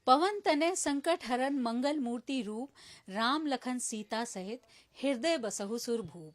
पवन तनय संकट हरन मंगल मूर्ति रूप राम लखन सीता सहित हृदय बसहु सुर भूप।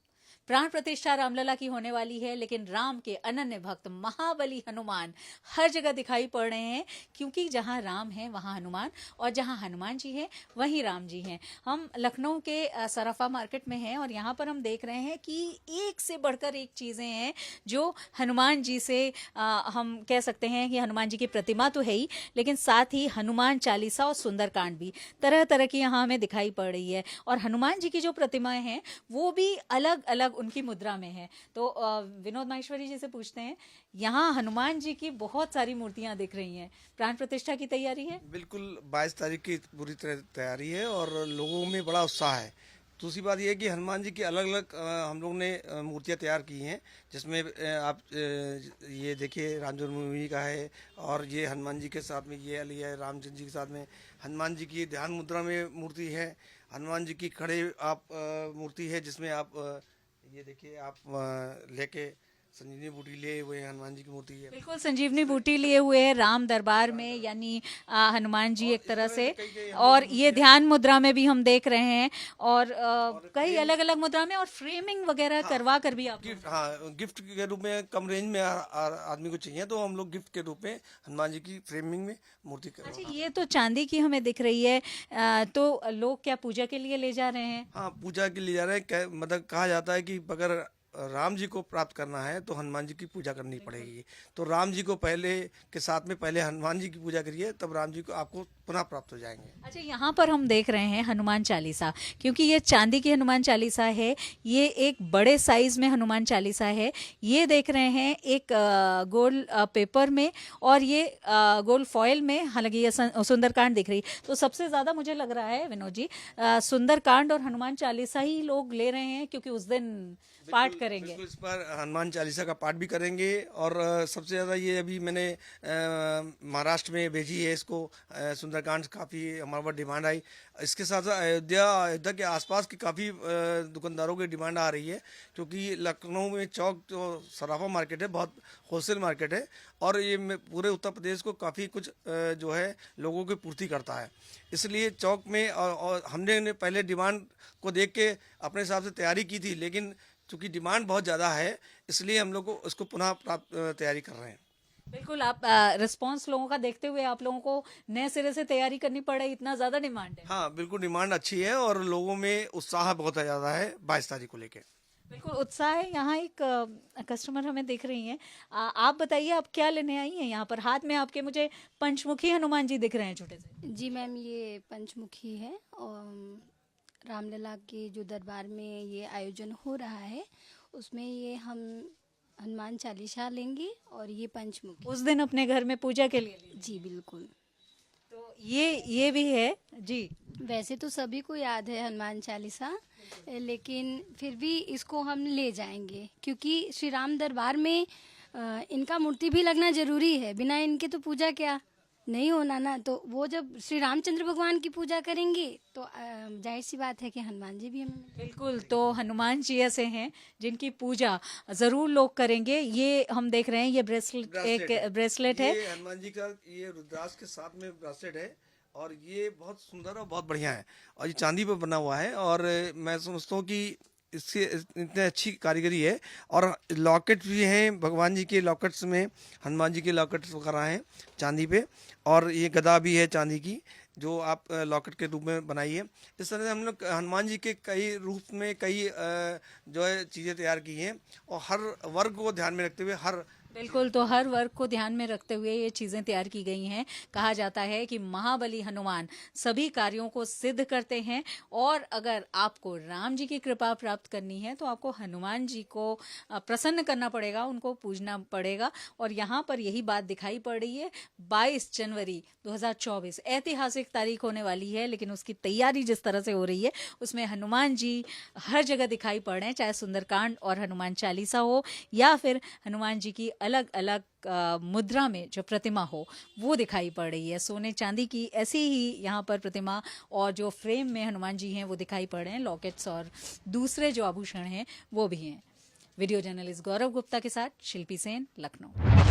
प्राण प्रतिष्ठा रामलला की होने वाली है, लेकिन राम के अनन्य भक्त महाबली हनुमान हर जगह दिखाई पड़ रहे हैं, क्योंकि जहां राम है वहां हनुमान, और जहां हनुमान जी हैं वहीं राम जी हैं। हम लखनऊ के सराफा मार्केट में हैं और यहाँ पर हम देख रहे हैं कि एक से बढ़कर एक चीज़ें हैं जो हनुमान जी से हम कह सकते हैं कि हनुमान जी की प्रतिमा तो है ही, लेकिन साथ ही हनुमान चालीसा और सुंदरकांड भी तरह तरह की यहाँ हमें दिखाई पड़ रही है। और हनुमान जी की जो प्रतिमाएं हैं वो भी अलग अलग उनकी मुद्रा में है। तो विनोद माहेश्वरी जी से पूछते हैं, यहाँ हनुमान जी की बहुत सारी मूर्तियां दिख रही हैं, प्राण प्रतिष्ठा की तैयारी है? बिल्कुल 22 तारीख की पूरी तरह तैयारी है और लोगों में बड़ा उत्साह है। दूसरी बात यह है कि हनुमान जी की अलग अलग हम लोग ने मूर्तियां तैयार की हैं, जिसमें आप ये देखिए राम जन्मभूमि का है, और ये हनुमान जी के साथ में ये अली है, रामचंद्र जी के साथ में हनुमान जी की ध्यान मुद्रा में मूर्ति है, हनुमान जी की खड़े आप मूर्ति है, जिसमें आप ये देखिए आप लेके संजीवनी बूटी लिए हुए हनुमान जी की मूर्ति है। बिल्कुल संजीवनी बूटी लिए हुए हैं राम दरबार में, यानी हनुमान जी एक तरह से, और ये ध्यान मुद्रा में भी हम देख रहे हैं, और कई अलग अलग मुद्रा में, और फ्रेमिंग वगैरह करवा कर भी आप गिफ्ट के रूप में कम रेंज में आदमी को चाहिए तो हम लोग गिफ्ट के रूप में हनुमान जी की फ्रेमिंग में मूर्ति कर। अच्छा, ये तो चांदी की हमें दिख रही है, तो लोग क्या पूजा के लिए ले जा रहे हैं? हाँ, पूजा के लिए जा रहे हैं। मतलब कहा जाता है कि अगर राम जी को प्राप्त करना है तो हनुमान जी की पूजा करनी पड़ेगी। तो राम जी को पहले के साथ में पहले हनुमान जी की पूजा करिए, तब राम जी को आपको पुनः प्राप्त हो जाएंगे। अच्छा, यहाँ पर हम देख रहे हैं हनुमान चालीसा, क्योंकि ये चांदी की हनुमान चालीसा है, ये एक बड़े साइज में हनुमान चालीसा है। ये देख रहे हैं एक गोल पेपर में, और ये गोल फॉयल में, हालांकि ये सुंदरकांड दिख रही। तो सबसे ज्यादा मुझे लग रहा है विनोद जी सुंदरकांड और हनुमान चालीसा ही लोग ले रहे हैं, क्योंकि उस दिन पाठ करेंगे। इस पर हनुमान चालीसा का पाठ भी करेंगे, और सबसे ज़्यादा ये अभी मैंने महाराष्ट्र में भेजी है इसको, सुंदरकांड काफ़ी हमारे पास डिमांड आई। इसके साथ साथ अयोध्या के आसपास की काफ़ी दुकानदारों की डिमांड आ रही है, क्योंकि लखनऊ में चौक जो सराफा मार्केट है बहुत होलसेल मार्केट है, और ये पूरे उत्तर प्रदेश को काफ़ी कुछ जो है लोगों की पूर्ति करता है। इसलिए चौक में और हमने पहले डिमांड को देख के अपने हिसाब से तैयारी की थी, लेकिन चूँकि डिमांड बहुत ज़्यादा है, इसलिए हम लोग को उसको पुनः तैयारी कर रहे हैं। बिल्कुल, आप रिस्पांस लोगों का देखते हुए आप लोगों को नए सिरे से तैयारी करनी पड़े, इतना ज्यादा डिमांड है। हाँ बिल्कुल, डिमांड अच्छी है और लोगों में उत्साह बहुत ज़्यादा है 22 तारीख को लेके। बिल्कुल उत्साह है। यहाँ एक कस्टमर हमें दिख रही हैं, आप बताइए आप क्या लेने आई हैं यहाँ पर? हाथ में आपके मुझे पंचमुखी हनुमान जी दिख रहे हैं छोटे से। जी मैम, ये पंचमुखी है, और रामलला के जो दरबार में ये आयोजन हो रहा है उसमें ये हम हनुमान चालीसा लेंगे और ये पंचमुखी उस दिन अपने घर में पूजा के लिए लेंगे। जी बिल्कुल। तो ये भी है जी। वैसे तो सभी को याद है हनुमान चालीसा, लेकिन फिर भी इसको हम ले जाएंगे, क्योंकि श्री राम दरबार में इनका मूर्ति भी लगना जरूरी है। बिना इनके तो पूजा क्या नहीं होना ना। तो वो जब श्री रामचंद्र भगवान की पूजा करेंगे तो जाहिर सी बात है कि हनुमान जी भी हमें। बिल्कुल, तो हनुमान जी ऐसे हैं जिनकी पूजा जरूर लोग करेंगे। ये हम देख रहे हैं, ये ब्रेसलेट है। ये हनुमान जी का ये रुद्राक्ष के साथ में ब्रेसलेट है, और ये बहुत सुंदर और बहुत बढ़िया है, और ये चांदी पे बना हुआ है, और मैं समझता हूँ कि इससे इतनी अच्छी कारीगरी है। और लॉकेट भी हैं, भगवान जी के लॉकेट्स में हनुमान जी के लॉकेट्स वगैरह हैं चांदी पे, और ये गदा भी है चांदी की जो आप लॉकेट के रूप में बनाई है। इस तरह से हम लोग हनुमान जी के कई रूप में कई जो है चीज़ें तैयार की हैं, और हर वर्ग को ध्यान में रखते हुए बिल्कुल, तो हर वर्ग को ध्यान में रखते हुए ये चीज़ें तैयार की गई हैं। कहा जाता है कि महाबली हनुमान सभी कार्यों को सिद्ध करते हैं, और अगर आपको राम जी की कृपा प्राप्त करनी है तो आपको हनुमान जी को प्रसन्न करना पड़ेगा, उनको पूजना पड़ेगा। और यहाँ पर यही बात दिखाई पड़ रही है। 22 जनवरी 2024 ऐतिहासिक तारीख होने वाली है, लेकिन उसकी तैयारी जिस तरह से हो रही है उसमें हनुमान जी हर जगह दिखाई पड़ रहे हैं, चाहे सुंदरकांड और हनुमान चालीसा हो, या फिर हनुमान जी की अलग अलग मुद्रा में जो प्रतिमा हो वो दिखाई पड़ रही है। सोने चांदी की ऐसी ही यहाँ पर प्रतिमा, और जो फ्रेम में हनुमान जी हैं वो दिखाई पड़ रहे हैं, लॉकेट्स और दूसरे जो आभूषण हैं वो भी हैं। वीडियो जर्नलिस्ट गौरव गुप्ता के साथ शिल्पी सेन, लखनऊ।